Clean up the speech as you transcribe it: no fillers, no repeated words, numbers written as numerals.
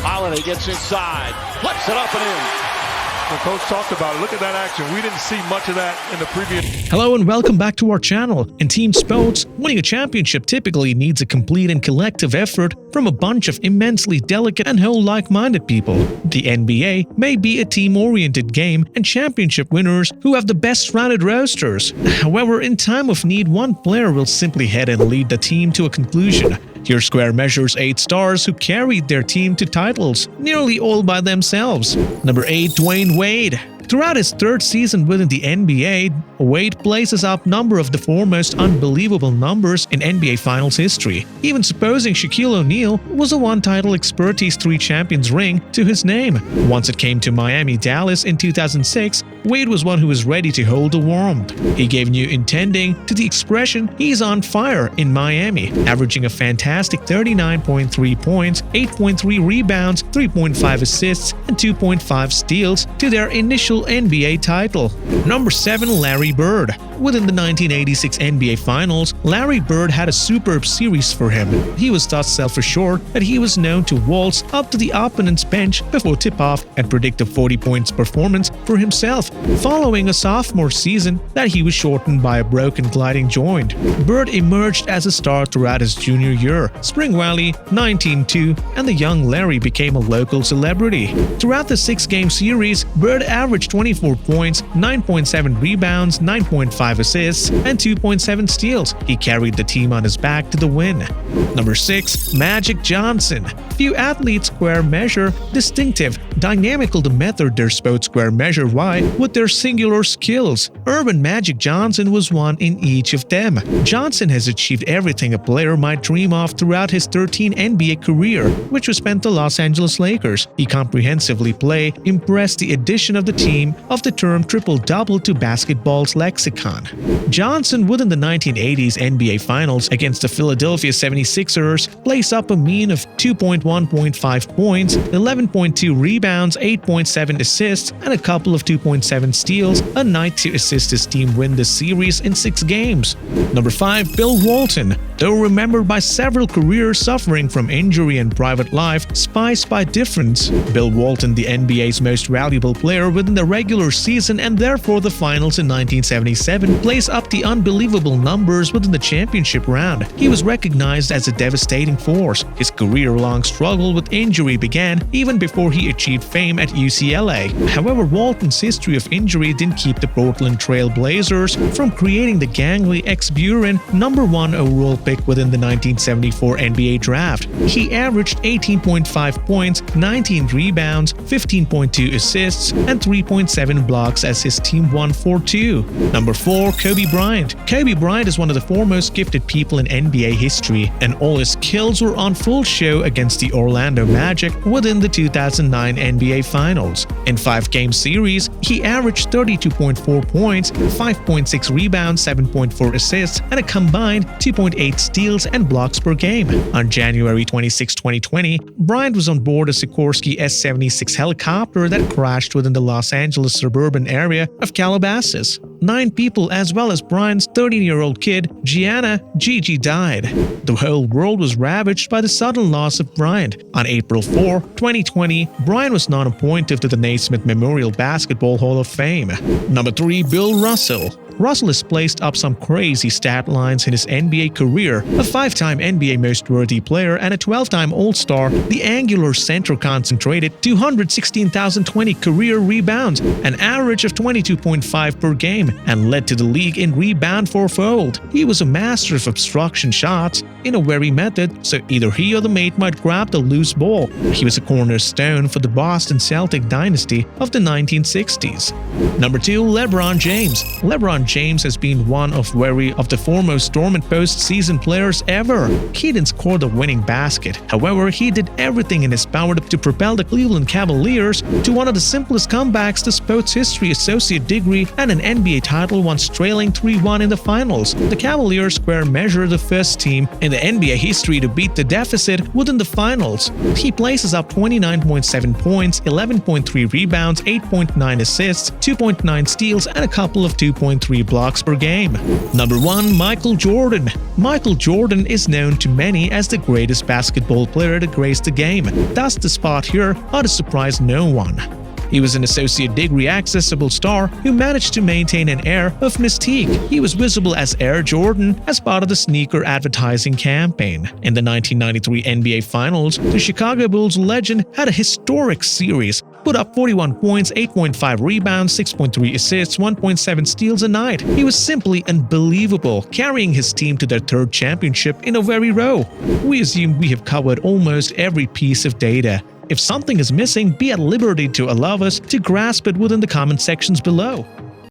Holiday gets inside, flips it up and in. The coach talked about it. Look at that action. We didn't see much of that in the previous. Hello and welcome back to our channel. In team sports, winning a championship typically needs a complete and collective effort from a bunch of immensely delicate and whole like-minded people. The NBA may be a team-oriented game and championship winners who have the best-rounded rosters. However, in time of need, one player will simply head and lead the team to a conclusion. Here Square measures 8 stars who carried their team to titles, nearly all by themselves. Number 8, Dwyane Wade. Throughout his third season within the NBA, Wade places up number of the foremost unbelievable numbers in NBA Finals history, even supposing Shaquille O'Neal was a one-title expertise 3 champions ring to his name. Once it came to Miami-Dallas in 2006, Wade was one who was ready to hold the warmth. He gave new intending to the expression "he's on fire" in Miami, averaging a fantastic 39.3 points, 8.3 rebounds, 3.5 assists, and 2.5 steals to their initial NBA title. Number 7, Larry Bird. Within the 1986 NBA Finals, Larry Bird had a superb series for him. He was thus self-assured that he was known to waltz up to the opponent's bench before tip-off and predict a 40 points performance for himself, following a sophomore season that he was shortened by a broken gliding joint. Bird emerged as a star throughout his junior year, Spring Valley, 19-2, and the young Larry became a local celebrity. Throughout the 6-game series, Bird averaged 24 points, 9.7 rebounds, 9.5 assists, and 2.7 steals. He carried the team on his back to the win. Number 6, Magic Johnson. Few athletes square measure distinctive, dynamical the method their sports square measure wide with their singular skills. Urban Magic Johnson was one in each of them. Johnson has achieved everything a player might dream of throughout his 13 NBA career, which was spent the Los Angeles Lakers. He comprehensively played, impressed the addition of the team of the term triple-double to basketball's lexicon. Johnson, within the 1980s NBA Finals against the Philadelphia 76ers, placed up a mean of 2.1.5 points, 11.2 rebounds, 8.7 assists, and a couple of 2.7 steals a night to assist his team win the series in 6 games. Number 5, Bill Walton. Though remembered by several careers suffering from injury and private life spiced by difference, Bill Walton, the NBA's most valuable player within the regular season and therefore the finals in 1977, placed up the unbelievable numbers within the championship round. He was recognized as a devastating force. His career-long struggle with injury began even before he achieved fame at UCLA. However, Walton's history of injury didn't keep the Portland Trail Blazers from creating the gangly ex-Buren number 1 overall pick within the 1974 NBA draft. He averaged 18.5 points, 19 rebounds, 15.2 assists, and 3.7 blocks as his team won 4-2. Number 4, Kobe Bryant. Kobe Bryant is one of the foremost gifted people in NBA history, and all his skills were on full show against the Orlando Magic within the 2009 NBA Finals. In 5-game series, he averaged 32.4 points, 5.6 rebounds, 7.4 assists, and a combined 2.8 steals and blocks per game. On January 26, 2020, Bryant was on board a Sikorsky S-76 helicopter that crashed within the Los Angeles suburban area of Calabasas. 9 people as well as Bryant's 13-year-old kid, Gianna Gigi, died. The whole world was ravaged by the sudden loss of Bryant. On April 4, 2020, Bryant was not appointed to the Naismith Memorial Basketball Hall of Fame. Number 3, Bill Russell. Russell has placed up some crazy stat lines in his NBA career. A 5-time NBA Most Worthy Player and a 12-time All-Star, the angular center concentrated 216,020 career rebounds, an average of 22.5 per game, and led to the league in rebound fourfold. He was a master of obstruction shots in a very method, so either he or the mate might grab the loose ball. He was a cornerstone for the Boston Celtic dynasty of the 1960s. Number 2, LeBron James. LeBron James has been one of the foremost dormant postseason players ever. He didn't score the winning basket. However, he did everything in his power to propel the Cleveland Cavaliers to one of the simplest comebacks to sports history, associate degree, and an NBA title once trailing 3-1 in the finals. The Cavaliers square measure the first team in the NBA history to beat the deficit within the finals. He places up 29.7 points, 11.3 rebounds, 8.9 assists, 2.9 steals, and a couple of 2.3 6.3 blocks per game. Number 1. Michael Jordan. Michael Jordan is known to many as the greatest basketball player to grace the game. Thus, the spot here ought to surprise no one. He was an associate degree accessible star who managed to maintain an air of mystique. He was visible as Air Jordan as part of the sneaker advertising campaign. In the 1993 NBA Finals, the Chicago Bulls legend had a historic series, put up 41 points, 8.5 rebounds, 6.3 assists, 1.7 steals a night. He was simply unbelievable, carrying his team to their third championship in a very row. We assume we have covered almost every piece of data. If something is missing, be at liberty to allow us to grasp it within the comment sections below.